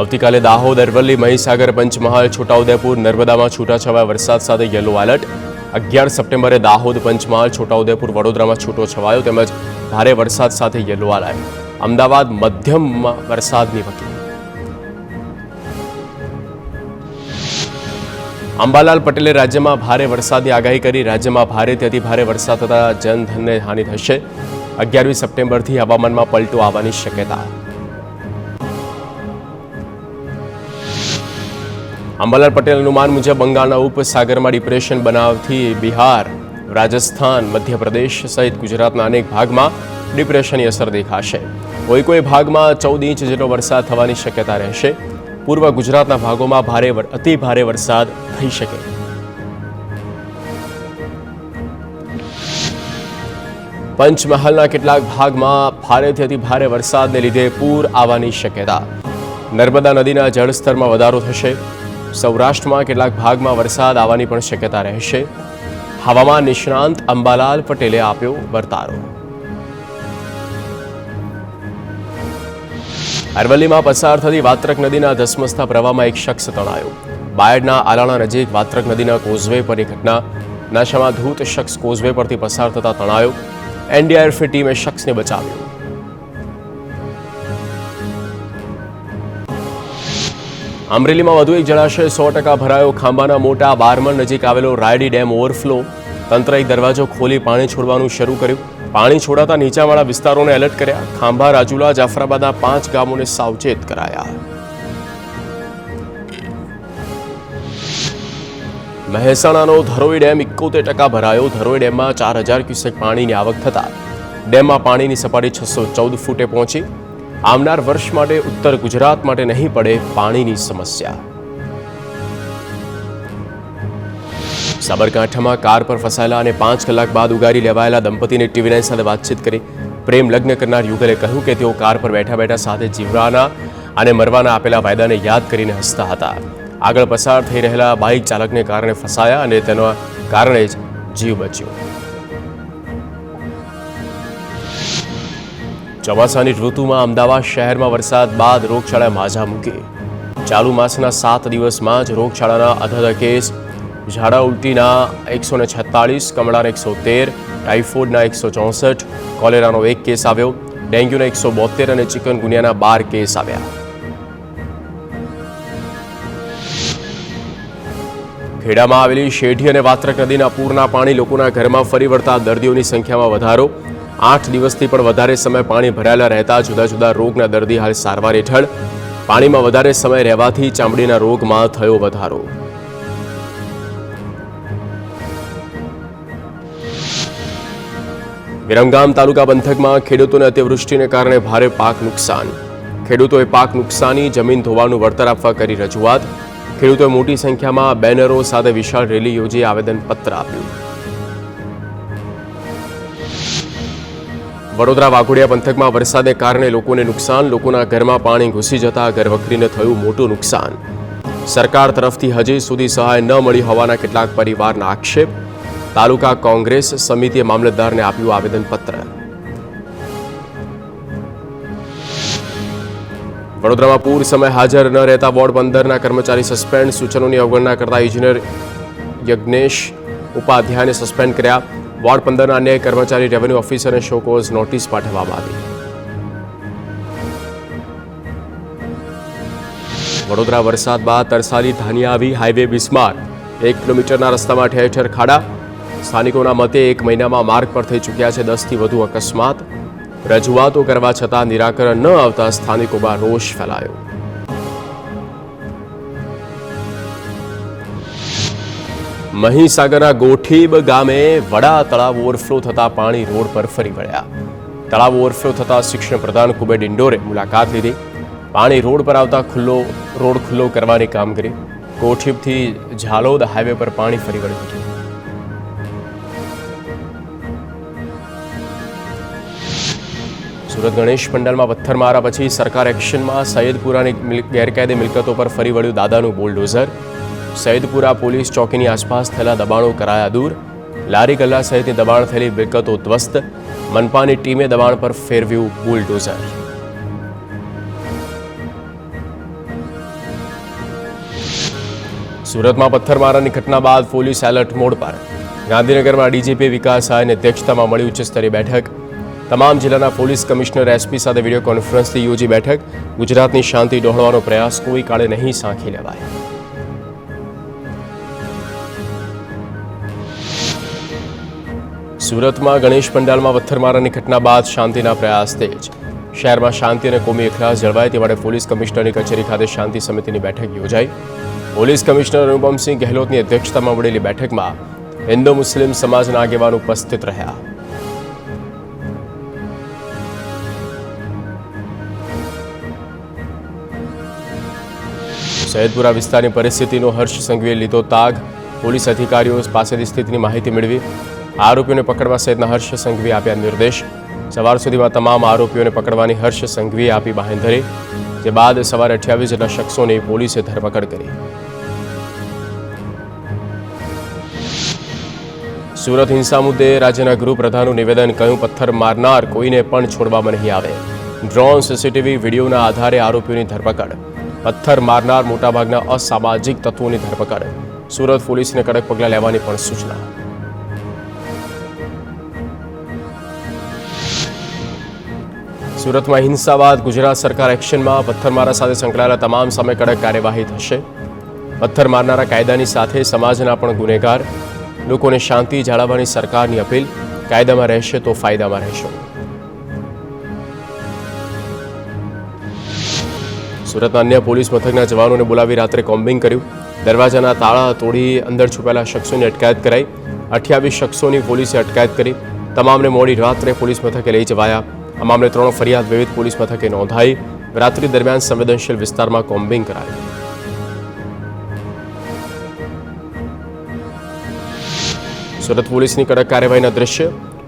આવતીકાલે દાહોદ, અરવલ્લી, મહીસાગર, પંચમહાલ, છોટાઉદેપુર, નર્મદામાં છૂટાછવાયા વરસાદ સાથે યલો એલર્ટ. 11 સપ્ટેમ્બરે દાહોદ, પંચમહાલ, છોટાઉદેપુર, વડોદરામાં છૂટો છવાયો તેમજ ભારે વરસાદ સાથે યલો એલર્ટ. અમદાવાદ મધ્યમ વરસાદની વકી. અંબાલાલ પટેલે રાજ્યમાં ભારે વરસાદની આગાહી કરી. રાજ્યમાં ભારેથી અતિભારે વરસાદ થતાં જનધનને હાનિ થશે. 11મી સપ્ટેમ્બરથી હવામાનમાં પલટો આવવાની શક્યતા. અંબાલાલ પટેલ અનુમાન મુજબ બંગાળના ઉપસાગરમાં ડિપ્રેશન બનાવથી બિહાર, રાજસ્થાન, મધ્યપ્રદેશ સહિત ગુજરાતના અનેક ભાગમાં ડિપ્રેશનની અસર દેખાશે. કોઈ ભાગમાં 14 ઇંચ જેટલો વરસાદ થવાની શક્યતા રહેશે. પૂર્વ ગુજરાતના ભાગોમાં અતિ ભારે વરસાદ થઈ શકે. પંચમહાલના કેટલાક ભાગમાં ભારેથી અતિ ભારે વરસાદને લીધે પૂર આવવાની શક્યતા. નર્મદા નદીના જળસ્તરમાં વધારો થશે. સૌરાષ્ટ્રમાં કેટલાક ભાગમાં વરસાદ આવવાની પણ શક્યતા રહેશે. હવામાન નિષ્ણાંત અંબાલાલ પટેલે આપ્યો વર્તારો. અરવલ્લીમાં પસાર થતી વાત્રક નદીના ધસમસતા પ્રવાહમાં એક શખ્સ તણાયો. બાયડના આલાણા નજીક વાત્રક નદીના કોઝવે પરની ઘટના. નશામાં ધૂત શખ્સ કોઝવે પરથી પસાર થતા તણાયો. એનડીઆરએફ ટીમે શખ્સને બચાવ્યો. અમરેલીમાં વધુ એક જળાશય 100% ભરાયો. ખાંભાના મોટા બારમણ નજીક આવેલો રાયડી ડેમ ઓવરફ્લો. તંત્રએ દરવાજો ખોલી પાણી છોડવાનું શરૂ કર્યું. પાણી છોડાતા નીચાણવાળા વિસ્તારોને એલર્ટ કર્યા. ખાંભા, રાજુલા, જાફરાબાદના 5 ગામોને સાવચેત કરાયા. મહેસાણાનો ધરોઈ ડેમ 71% ભરાયો. ધરોઈ ડેમમાં 4000 ક્યુસેક પાણીની આવક થતા ડેમમાં પાણીની સપાટી 614 ફૂટે પહોંચી. આવનાર વર્ષ માટે ઉત્તર ગુજરાત માટે નહીં પડે પાણીની સમસ્યા. સાબરકાંઠામાં કાર પર ફસાયેલા અને 5 કલાક બાદ ઉગારી લેવાયેલા દંપતીને TV9 સાથે વાતચીત કરી. પ્રેમ લગ્ન કરનાર યુગલે કહ્યું કે તેઓ કાર પર બેઠા બેઠા સાથે જીવવાના અને મરવાના આપેલા વાયદાને યાદ કરીને હસતા હતા. આગળ પસાર થઈ રહેલા બાઇક ચાલકને કારણે ફસાયા અને તેના કારણે જ જીવ બચ્યો. ચોમાસાની ઋતુમાં અમદાવાદ શહેરમાં વરસાદ બાદ રોગચાળાએ માઝા મૂકી. ચાલુ માસના 7 દિવસમાં જ રોગચાળાના અધધ કેસ. ઝાડા ઉલટીના 146, કમળાના 113, ટાઇફોઇડના 164, કોલેરાનો 1 કેસ આવ્યો. ડેન્ગ્યુના 172 અને ચિકનગુનિયાના 12 કેસ આવ્યા. ખેડામાં આવેલી શેઢી અને વાત્રક નદીના પૂરના પાણી લોકોના ઘરમાં ફરી વળતા દર્દીઓની સંખ્યામાં વધારો. 8 દિવસથી પણ વધારે સમય પાણી ભરાયેલા રહેતા જુદા જુદા રોગના દર્દી હાલ સારવાર હેઠળ. પાણીમાં વધારે સમય રહેવાથી ચામડીના રોગમાં થયો વધારો. વિરમગામ તાલુકા પંથકમાં ખેડૂતોને અતિવૃષ્ટિને કારણે ભારે પાક નુકસાન. ખેડૂતોએ પાક નુકસાની જમીન ધોવાનું વળતર આપવા કરી રજૂઆત. ખેડૂતોએ મોટી સંખ્યામાં બેનરો સાથે વિશાળ રેલી યોજી આવેદનપત્ર આપ્યું. વડોદરા વાઘોડિયા પંથકમાં વરસાદને કારણે લોકોને નુકસાન. લોકોના ઘરમાં પાણી ઘૂસી જતા ઘરવખરીને થયું મોટું નુકસાન. સરકાર તરફથી હજી સુધી સહાય ન મળી હોવાના કેટલાક પરિવારના આક્ષેપ. તાલુકા કોંગ્રેસ સમિતિએ મામલતદારને આપ્યું આવેદનપત્ર. વડોદરામાં પૂર સમય હાજર ન રહેતા વોર્ડ 15ના કર્મચારી સસ્પેન્ડ. સૂચનોની અવગણના કરતા ઇજનેર યજ્ઞેશ ઉપાધ્યાયને સસ્પેન્ડ કર્યા. વોર્ડ 15ના અન્ય કર્મચારી રેવન્યુ ઓફિસરને શોકોઝ નોટિસ પાઠવવામાં આવી. વડોદરા વરસાદ બાદ તરસાલી ધાનિયા આવી. હાઈવે બિસ્માર. 1 કિલોમીટરના રસ્તામાં ઠેર ઠેર ખાડા. સ્થાનિકોના મતે 1 મહિનામાં માર્ગ પર થઈ ચૂક્યા છે 10થી વધુ અકસ્માત. રજૂઆતો કરવા છતાં નિરાકરણ ન આવતા સ્થાનિકોમાં રોષ ફેલાયો. મહીસાગરના ગોઠીબ ગામે વડા તળાવ ઓવરફ્લો થતા પાણી રોડ પર ફરી વળ્યા. તળાવ ઓવરફ્લો થતા શિક્ષણ પ્રધાન કુબેર ડિંડોરે મુલાકાત લીધી. પાણી રોડ પર આવતા રોડ ખુલ્લો કરવાની કામગીરી. ગોઠીબથી ઝાલોદ હાઈવે પર પાણી ફરી વળ્યું હતું. સુરત ગણેશ પંડાલમાં પથ્થરમારા પછી સરકાર એક્શનમાં. સૈયદપુરાની ગેરકાયદે મિલકતો પર ફરી વળ્યું દાદાનું બુલડોઝર. સૈયદપુરા પોલીસ ચોકીની આસપાસ થયેલા દબાણો કરાયા દૂર. લારી ગલ્લા સહિતની દબાણ થયેલી મિલકતો ધ્વસ્ત. મનપાની ટીમે દબાણ પર ફેરવ્યું બુલડોઝર. સુરતમાં પથ્થરમારાની ઘટના બાદ પોલીસ એલર્ટ મોડ પર. ગાંધીનગરમાં ડીજીપી વિકાસ સહાયની અધ્યક્ષતામાં મળી ઉચ્ચસ્તરીય બેઠક. તમામ જિલ્લાના પોલીસ કમિશનર એસપી સાથે વિડીયો કોન્ફરન્સથી યોજી બેઠક. ગુજરાતની શાંતિ ડહોળવાનો પ્રયાસ કોઈ કાળે નહીં સાંખી લેવાય. સુરતમાં ગણેશ પંડાલમાં પથ્થરમારાની ઘટના બાદ શાંતિના પ્રયાસ તેજ. શહેરમાં શાંતિ અને કોમી એખલાસ જળવાય તે માટે પોલીસ કમિશનરની કચેરી ખાતે શાંતિ સમિતિની બેઠક યોજાઈ. પોલીસ કમિશનર અનુપમસિંહ ગહેલોતની અધ્યક્ષતામાં મળેલી બેઠકમાં હિન્દુ મુસ્લિમ સમાજના આગેવાનો ઉપસ્થિત રહ્યા. સૈયદપુરા વિસ્તારની પરિસ્થિતિનો હર્ષ સંઘવીએ લીધો તાગ. પોલીસ અધિકારીઓ પાસેથી સ્થિતિની માહિતી મેળવી આરોપીઓને પકડવા સહિતના હર્ષ સંઘવીએ આપ્યા નિર્દેશ. સવાર સુધીમાં તમામ આરોપીઓને પકડવાની હર્ષ સંઘવીએ આપી બાંહેધરી. જે બાદ સવારે 28 જેટલા શખ્સોની પોલીસે ધરપકડ કરી. સુરત હિંસા મુદ્દે રાજ્યના ગૃહપ્રધાનનું નિવેદન. કહ્યું, પથ્થર મારનાર કોઈને પણ છોડવામાં નહીં આવે. ડ્રોન સીસીટીવી વિડીયોના આધારે આરોપીઓની ધરપકડ. પથ્થર મારનાર મોટાભાગના અસામાજિક તત્વોની ધરપકડ. સુરત પોલીસને કડક પગલાં લેવાની પણ સૂચના. સુરતમાં હિંસા બાદ ગુજરાત સરકાર એક્શનમાં. પથ્થરમારા સાથે સંકળાયેલા તમામ સામે કડક કાર્યવાહી થશે. પથ્થર મારનારા કાયદાની સાથે સમાજના પણ ગુનેગાર. લોકોને શાંતિ જાળવવાની સરકારની અપીલ. કાયદામાં રહેશે તો ફાયદામાં રહેશો. સુરતના અન્ય પોલીસ મથકના જવાનોને બોલાવી રાત્રે કોમ્બિંગ કર્યું. દરવાજાના તાળા તોડી અંદર છુપાયેલા શખ્સોની અટકાયત કરાઈ. 28 શખ્સોની પોલીસે અટકાયત કરી. તમામને મોડી રાત્રે પોલીસ મથકે લઈ જવાયા. આ મામલે 3 ફરિયાદ વિવિધ પોલીસ મથકે નોંધાઈ. રાત્રિ દરમિયાન સંવેદનશીલ વિસ્તારમાં કોમ્બિંગ કરાયું. સુરત પોલીસની કડક કાર્યવાહીના દ્રશ્ય.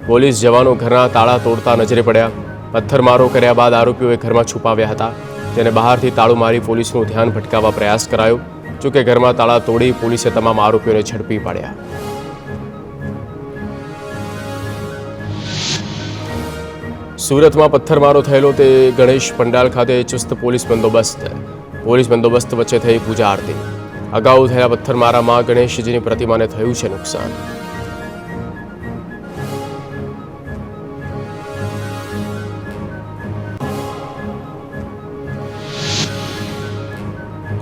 પોલીસ જવાનો ઘરના તાળા તોડતા નજરે પડ્યા. પથ્થરમારો કર્યા બાદ આરોપીઓએ ઘરમાં છુપાવ્યા હતા. તેને બહારથી તાળું મારી પોલીસનું ધ્યાન ભટકાવવા પ્રયાસ કરાયો. જોકે ઘરમાં તાળા તોડી પોલીસે તમામ આરોપીઓને ઝડપી પાડ્યા. સુરતમાં પથ્થરમારો થયેલો તે ગણેશ પંડાલ ખાતે ચુસ્ત પોલીસ બંદોબસ્ત. પોલીસ બંદોબસ્ત વચ્ચે થઈ પૂજા આરતી. અગાઉ થયેલા પથ્થરમારામાં ગણેશજીની પ્રતિમાને થયું છે નુકસાન.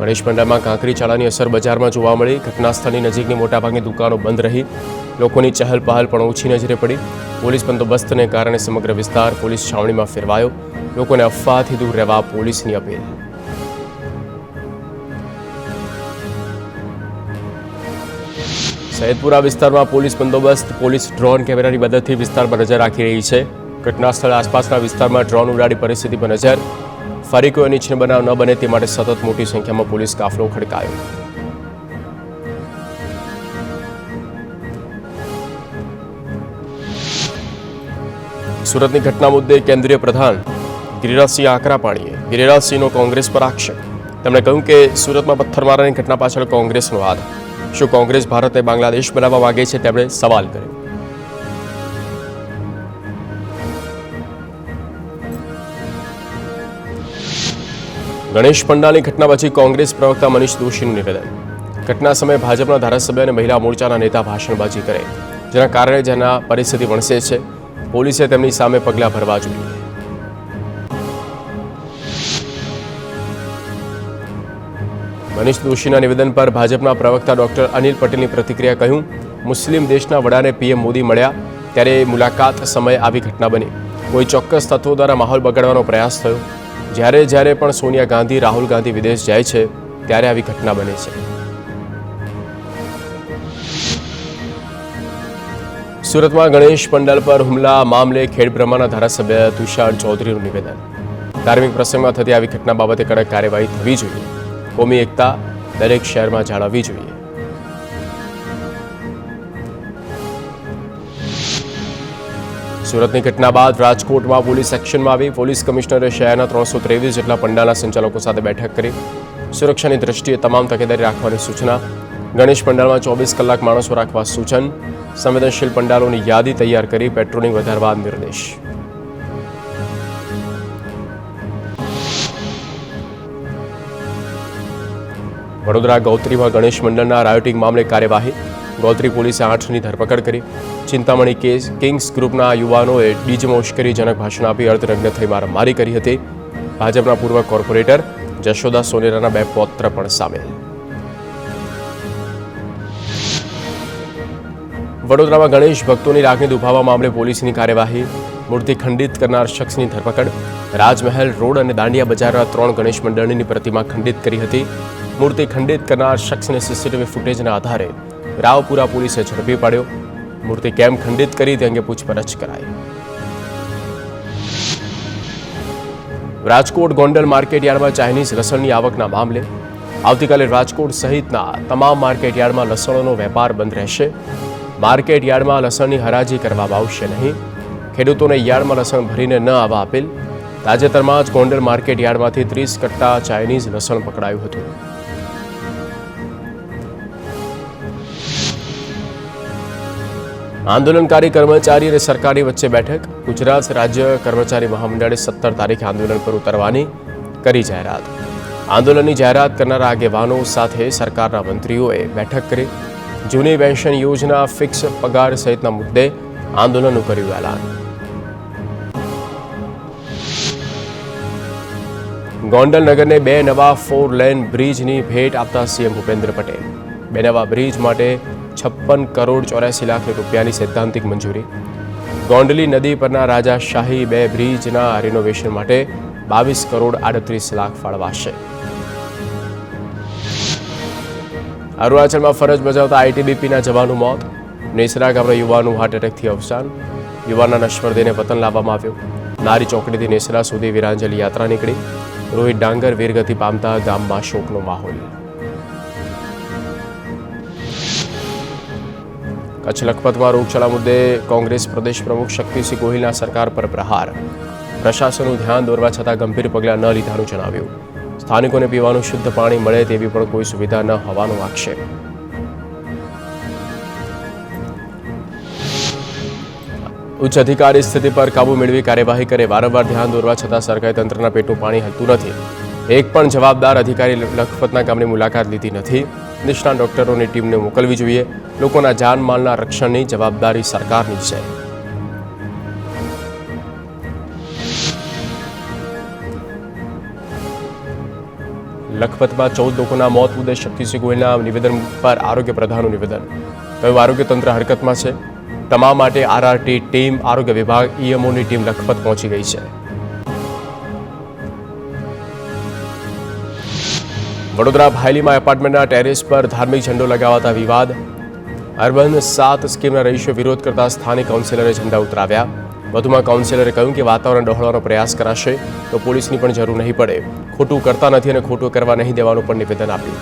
ગણેશ પંડાલમાં કાંકરી ચાળાની અસર બજારમાં જોવા મળી. ઘટના સ્થળની નજીકની મોટાભાગની દુકાનો બંધ રહી. લોકોની ચહલ પહલ પણ ઓછી નજરે પડી. પોલીસ બંદોબસ્તને કારણે સમગ્ર વિસ્તાર પોલીસ છાવણીમાં ફેરવાયો. લોકોને અફવાથી દૂર રહેવા પોલીસની અપીલ. સૈયદપુરા વિસ્તારમાં પોલીસ બંદોબસ્ત. પોલીસ ડ્રોન કેમેરાની મદદથી વિસ્તાર પર નજર રાખી રહી છે. ઘટના સ્થળે આસપાસના વિસ્તારમાં ડ્રોન ઉડાડી પરિસ્થિતિ પર નજર. ફરી કોઈ અનિચ્છનીય બનાવ ન બને તે માટે સતત મોટી સંખ્યામાં પોલીસ કાફલો ખડકાયો. સુરતની ઘટના મુદ્દે કેન્દ્રીય પ્રધાન ગિરિરાજસિંહ આકરા પાણીએ. ગિરિરાજસિંહનો કોંગ્રેસ પર આક્ષેપ. તેમણે કહ્યું કે સુરતમાં પથ્થરમારાની ઘટના પાછળ કોંગ્રેસનો હાથ. શું કોંગ્રેસ ભારતને બાંગ્લાદેશ બનાવવા માંગે છે? તેમણે સવાલ કર્યો. ગણેશ પંડાલની ઘટના પછી કોંગ્રેસ પ્રવક્તા મનીષ દોશીનું નિવેદન. ઘટના સમયે ભાજપના ધારાસભ્ય અને મહિલા મોરચાના નેતા ભાષણબાજી કરે, જેના કારણે જેના પરિસ્થિતિ વણસે છે. પોલીસે તેમની સામે પગલાં ભરવા જોઈએ. મનીષ દોશીના નિવેદન પર ભાજપના પ્રવક્તા ડોક્ટર અનિલ પટેલની પ્રતિક્રિયા. કહ્યું, મુસ્લિમ દેશના વડાને પીએમ મોદી મળ્યા ત્યારે મુલાકાત સમયે આવી ઘટના બની. કોઈ ચોક્કસ તત્વો દ્વારા માહોલ બગાડવાનો પ્રયાસ થયો. જ્યારે પણ સોનિયા ગાંધી, રાહુલ ગાંધી વિદેશ જાય છે ત્યારે આવી ઘટના બને છે. સુરતમાં ગણેશ પંડાલ પર હુમલા મામલે ખેડબ્રહ્માના ધારાસભ્ય તુષાર ચૌધરીનું નિવેદન. ધાર્મિક પ્રસંગમાં થતી આવી ઘટના બાબતે કડક કાર્યવાહી થવી જોઈએ. કોમી એકતા દરેક શહેરમાં જાળવવી જોઈએ. સુરતની ઘટના બાદ રાજકોટમાં પોલીસ એક્શનમાં આવી. પોલીસ કમિશનરે શહેરના 323 જેટલા પંડાલના સંચાલકો સાથે બેઠક કરી. સુરક્ષાની દ્રષ્ટિએ તમામ તકેદારી રાખવાની સૂચના. ગણેશ પંડાલમાં 24 કલાક માણસો રાખવા સૂચન. સંવેદનશીલ પંડાલોની યાદી તૈયાર કરી પેટ્રોલિંગ વધારવા નિર્દેશ. વડોદરા ગૌત્રીમાં ગણેશ મંડળના રાયોટિંગ મામલે કાર્યવાહી. ગૌત્રી પોલીસે 8ની ધરપકડ કરી. ચિંતામણી કેસ કિંગ્સ ગ્રુપના યુવાનોએ ડીજેમાં ઉશ્કેરણીજનક ભાષણ આપી અર્ધનગ્ન થઈ મારામારી કરી હતી. ભાજપના પૂર્વ કોર્પોરેટર જશોદા સોનેરાના 2 પૌત્ર પણ સામેલ. વડોદરામાં ગણેશ ભક્તોની લાગણી દુભાવવા મામલે પોલીસની કાર્યવાહી. મૂર્તિ ખંડિત કરનાર શખ્સની ધરપકડ. રાજમહેલ રોડ અને દાંડિયા બજારના 3 ગણેશ મંડળની પ્રતિમા ખંડિત કરી હતી. મૂર્તિ ખંડિત કરનાર શખ્સને સીસીટીવી ફૂટેજના આધારે રાવપુરા પોલીસે ઝડપી પાડ્યો. મૂર્તિ કેમ ખંડિત કરી તે અંગે પૂછપરછ કરાઈ. રાજકોટ ગોંડલ માર્કેટ યાર્ડમાં ચાઇનીઝ લસણની આવકના મામલે આવતીકાલે રાજકોટ સહિતના તમામ માર્કેટ યાર્ડમાં લસણનો વેપાર બંધ રહેશે. માર્કેટ યાર્ડમાં લસણની હરાજી કરવામાં આવશે નહીં. ખેડૂતોને યાર્ડમાં લસણ ભરીને ન આવવા આપેલ. તાજેતરમાં જ ગોંડલ માર્કેટ યાર્ડમાંથી 30 કટ્ટા ચાઇનીઝ લસણ પકડાયું હતું. આંદોલનકારી કર્મચારી અને સરકારની વચ્ચે બેઠક. ગુજરાત રાજ્ય કર્મચારી મહામંડળે 17 તારીખે આંદોલન પર ઉતરવાની કરી જાહેરાત. આંદોલનની જાહેરાત કરનારા આગેવાનો સાથે સરકારના મંત્રીઓએ બેઠક કરી. જૂની પેન્શન યોજના, ફિક્સ પગાર સહિતના મુદ્દે આંદોલનનું કર્યું એલાન. ગોંડલ નગરને 2 નવા 4 લેન બ્રિજની ભેટ આપતા સીએમ ભૂપેન્દ્ર પટેલ. 2 નવા બ્રિજ માટે 56 કરોડ 84 લાખ રૂપિયાની સૈદ્ધાંતિક મંજૂરી. ગોંડલી નદી પરના રાજાશાહી 2 બ્રિજના રિનોવેશન માટે 22 કરોડ 38 લાખ ફાળવાશે. અરુણાચલમાં ફરજ બજાવતા આઈટીબીપીના જવાનું મોત. નેસરા ગામના યુવાનનું હાર્ટ એટેકથી અવસાન. યુવાનના નશ્વર દેહને વતન લાવવામાં આવ્યો. નારી ચોકડીથી નેસરા સુધી વીરાંજલિ યાત્રા નીકળી. રોહિત ડાંગર વીરગતિ પામતા ગામમાં શોકનો માહોલ. કચ્છ લખપતમાં રોગચાળા મુદ્દે કોંગ્રેસ પ્રદેશ પ્રમુખ શક્તિસિંહ ગોહિલના સરકાર પર પ્રહાર. પ્રશાસનનું ધ્યાન દોરવા છતાં ગંભીર પગલાં ન લીધાનું જણાવ્યું. સ્થાનિકોને પીવાનું શુદ્ધ પાણી મળે તેવી પણ કોઈ સુવિધા ન હોવાનો આક્ષેપ. ઉચ્ચ અધિકારી સ્થિતિ પર કાબુ મેળવી કાર્યવાહી કરે. વારંવાર ધ્યાન દોરવા છતાં સરકારી તંત્રના પેટનું પાણી હલતું નથી. એક પણ જવાબદાર અધિકારી લખપતના ગામની મુલાકાત લીધી નથી. નિષ્ણાત ડોક્ટરોની ટીમને મોકલવી જોઈએ. લોકોના જાનમાલના રક્ષણની જવાબદારી સરકારની છે. લખપતમાં 14 લોકોના મોત મુદ્દે શક્તિસિંહ ગોહિલના નિવેદન પર આરોગ્ય પ્રધાનનું નિવેદન. કહ્યું આરોગ્ય તંત્ર હરકતમાં છે. તમામ માટે આરઆરટી ટીમ, આરોગ્ય વિભાગ, ઈએમઓની ટીમ લખપત પહોંચી ગઈ છે. વડોદરા ભાયલીમાં એપાર્ટમેન્ટના ટેરેસ પર ધાર્મિક ઝંડો લગાવાતા વિવાદ. અર્બન 7 સ્કીમના રહીશો વિરોધ કરતા સ્થાનિક કાઉન્સિલરે ઝંડા ઉતરાવ્યા. વધુમાં કાઉન્સિલરે કહ્યું કે વાતાવરણ ડહોળવાનો પ્રયાસ કરાશે તો પોલીસની પણ જરૂર નહીં પડે. ખોટું કરતા નથી અને ખોટું કરવા નહીં દેવાનું પણ નિવેદન આપ્યું.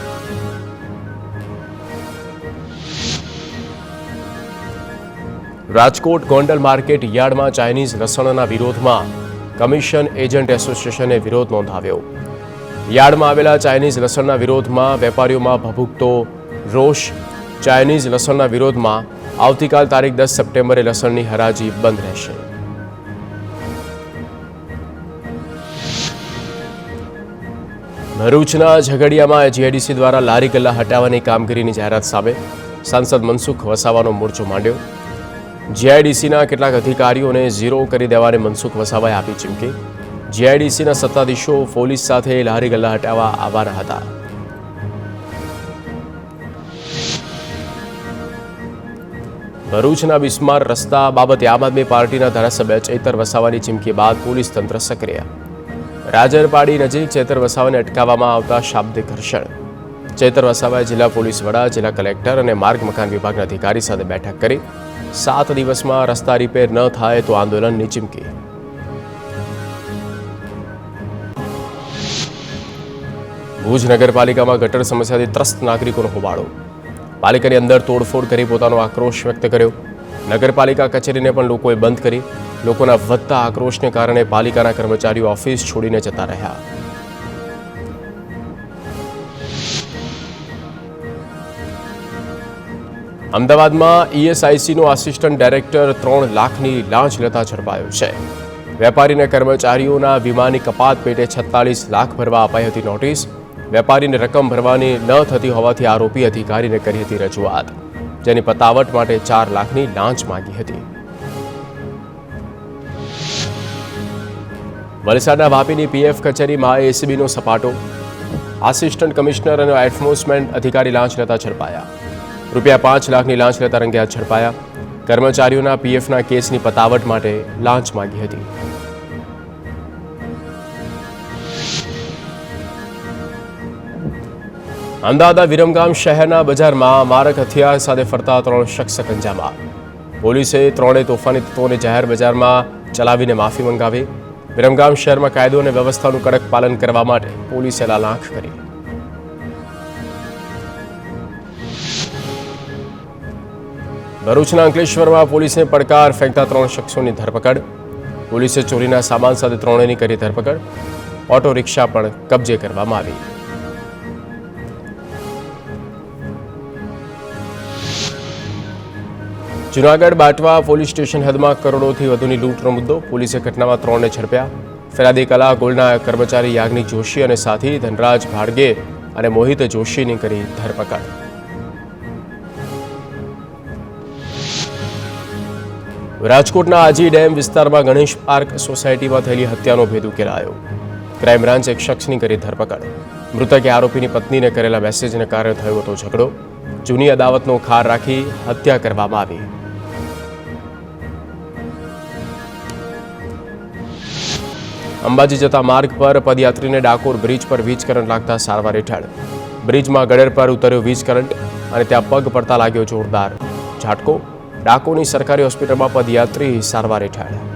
રાજકોટ ગોંડલ માર્કેટ યાર્ડમાં ચાઇનીઝ લસણના વિરોધમાં કમિશન એજન્ટ એસોસિએશને વિરોધ નોંધાવ્યો. યાર્ડમાં આવેલા ચાઇનીઝ લસણના વિરોધમાં વેપારીઓમાં ભભૂકતો રોષ. ચાઇનીઝ લસણના વિરોધમાં આવતીકાલ તારીખ 10 સપ્ટેમ્બરે લસણની હરાજી બંધ રહેશે. ભરૂચના ઝઘડિયામાં જીઆઈડીસી દ્વારા લારી ગલ્લા હટાવવાની કામગીરીની જાહેરાત સામે સાંસદ મનસુખ વસાવાનો મોરચો માંડ્યો. જીઆઈડીસીના કેટલાક અધિકારીઓને ઝીરો કરી દેવાની મનસુખ વસાવાએ આપી ચીમકી. જીઆઈડીસીના સત્તાધીશો પોલીસ સાથે લારી ગલ્લા હટાવવા આવવાના હતા. ભરૂચના બિસ્માર રસ્તા બાબતે આમ આદમી પાર્ટીના ધારાસભ્ય ચૈતર વસાવાની ચીમકી બાદ પોલીસ તંત્ર સક્રિય. રાજરપાડી નજીક ચૈતર વસાવાને અટકાવવામાં આવતા શાબ્દિક ઘર્ષણ. ચૈતર વસાવાએ જિલ્લા પોલીસ વડા, જિલ્લા કલેક્ટર અને માર્ગ મકાન વિભાગના અધિકારી સાથે બેઠક કરી. 7 દિવસમાં રસ્તા રિપેર ન થાય તો આંદોલનની ચીમકી. ભુજ નગરપાલિકામાં ગટર સમસ્યાથી ત્રસ્ત નાગરિકોનો હોબાળો. પાલિકાની અંદર તોડફોડ કરી પોતાનો આક્રોશ વ્યક્ત કર્યો. નગરપાલિકા કચેરીને પણ લોકોએ બંધ કરી. લોકોના વધતા આક્રોશને કારણે પાલિકાના કર્મચારીઓ ઓફિસ છોડીને જતા રહ્યા. અમદાવાદમાં ઈએસઆઈસીનો આસિસ્ટન્ટ ડાયરેક્ટર 3 લાખની લાંચ લેતા ઝડપાયો છે. વેપારીના કર્મચારીઓના વીમાની કપાત પેટે 46 લાખ ભરવા અપાઈ હતી નોટિસ. વેપારીને રકમ ભરવાની ન થતી હોવાથી આરોપી અધિકારીને કરી હતી રજૂઆત, જેની પતાવટ માટે 4 લાખની લાંચ માંગી હતી. વલસાડના વાપીની પીએફ કચેરીમાં એસીબીનો સપાટો. આસિસ્ટન્ટ કમિશનર અને એન્ફોર્સમેન્ટ અધિકારી લાંચ લેતા ઝડપાયા. રૂપિયા 5 લાખની લાંચ લેતા રંગેહાથ ઝડપાયા. કર્મચારીઓના પીએફના કેસની પતાવટ માટે લાંચ માંગી હતી. અમદાવાદના વિરમગામ શહેરના બજારમાં મારક હથિયાર સાથે ફરતા 3 શખ્સ સકંજામાં. પોલીસે 3 તોફાની તત્વોને જાહેર બજારમાં ચલાવીને માફી મંગાવી. વિરમગામ શહેરમાં કાયદો અને વ્યવસ્થાનું કડક પાલન કરવા માટે પોલીસે લાલાંખ કરી. ભરૂચના અંકલેશ્વરમાં પોલીસને પડકાર ફેંકતા 3 શખ્સોની ધરપકડ. પોલીસે ચોરીના સામાન સાથે 3ની કરી ધરપકડ. ઓટો રિક્ષા પણ કબજે કરવામાં આવી. જૂનાગઢ બાટવા પોલીસ સ્ટેશન હદમાં કરોડોથી વધુની લૂંટનો મુદ્દો. પોલીસે ઘટનામાં 3ને ઝડપ્યા. ફરિયાદી કલા ગોલ્ડના કર્મચારી યાજ્ઞિક જોશી અને સાથી ધનરાજ ભાડગે અને મોહિત જોશીની કરી ધરપકડ. રાજકોટના આજી ડેમ વિસ્તારમાં ગણેશ પાર્ક સોસાયટીમાં થયેલી હત્યાનો ભેદ ઉકેલાયો. ક્રાઇમ બ્રાન્ચે એક શખ્સની કરી ધરપકડ. મૃતકે આરોપીની પત્નીને કરેલા મેસેજને કારણે થયો હતો ઝઘડો. જૂની અદાવતનો ખાર રાખી હત્યા કરવામાં આવી. અંબાજી જતા માર્ગ પર પદયાત્રીને ડાકોર બ્રિજ પર વીજ કરંટ લાગતા સારવાર હેઠળ. બ્રિજમાં ગડર પર ઉતર્યો વીજ કરંટ અને ત્યાં પગ પડતા લાગ્યો જોરદાર ઝાટકો. ડાકોરની સરકારી હોસ્પિટલમાં પદયાત્રી સારવાર હેઠળ.